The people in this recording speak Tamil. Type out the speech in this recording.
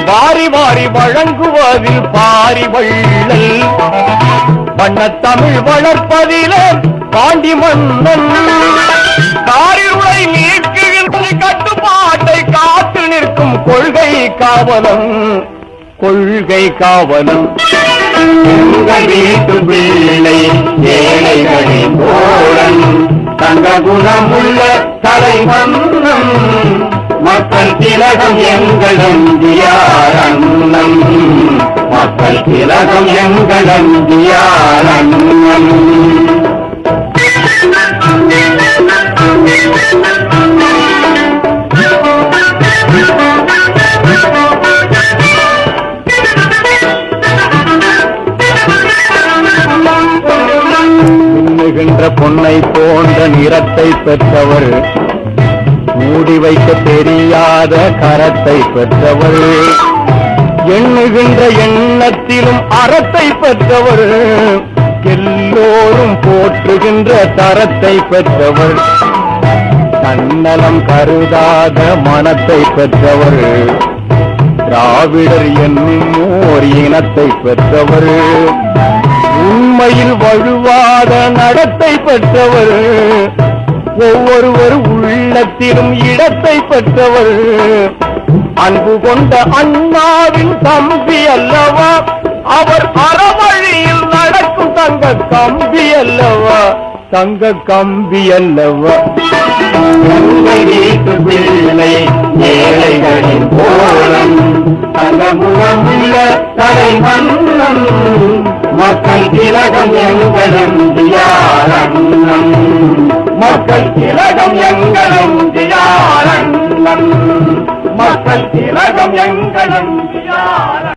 வாரி வாரி வழங்குவதில் பாரி வள்ளல் வண்ணத்தமிழ் வளர்ப்பதிலே பாண்டி மன்னன் காரிருளை நீக்குகின்ற கட்டுப்பாட்டை காத்து நிற்கும் கொள்கை காவலன் வீட்டு பிள்ளை ஏழைகளின் தோழன் தங்க குணமுள்ள தலைவண்ணம் மக்கள் திலகம் எங்கள் எம்ஜிஆர் அண்ணன் மக்கள் திலகம் எங்கள் எம்ஜிஆர் அண்ணன் மின்னுகின்ற பொன்னை போன்ற நிறத்தை பெற்றவர் மூடி வைக்க தெரியாத கரத்தை பெற்றவர் எண்ணுகின்ற எண்ணத்திலும் அறத்தை பெற்றவர் எல்லோரும் போற்றுகின்ற தரத்தை பெற்றவர் தன்னலம் கருதாத மனத்தை பெற்றவர் திராவிடர் என்னும் ஓர் இனத்தை பெற்றவர் உண்மையில் வழுவாத நடத்தை பெற்றவர் ஒவ்வொருவர் உள்ளத்திலும் இடத்தை பெற்றவர் அன்பு கொண்ட அண்ணாவின் தம்பி அல்லவா அவர் அறவழியில் நடக்கும் தங்க கம்பி அல்லவா வீட்டு பிள்ளை ஏழைகளின் கோலம் தங்க முகமுள்ள தலைவண்ணம் மக்கள் திலகம் எங்கள் எம்ஜிஆர் அண்ணன் மக்கள் திலகம் எங்கள் எம்ஜிஆர் அண்ணன் மக்கள் திலகம் எங்கள் எம்ஜிஆர்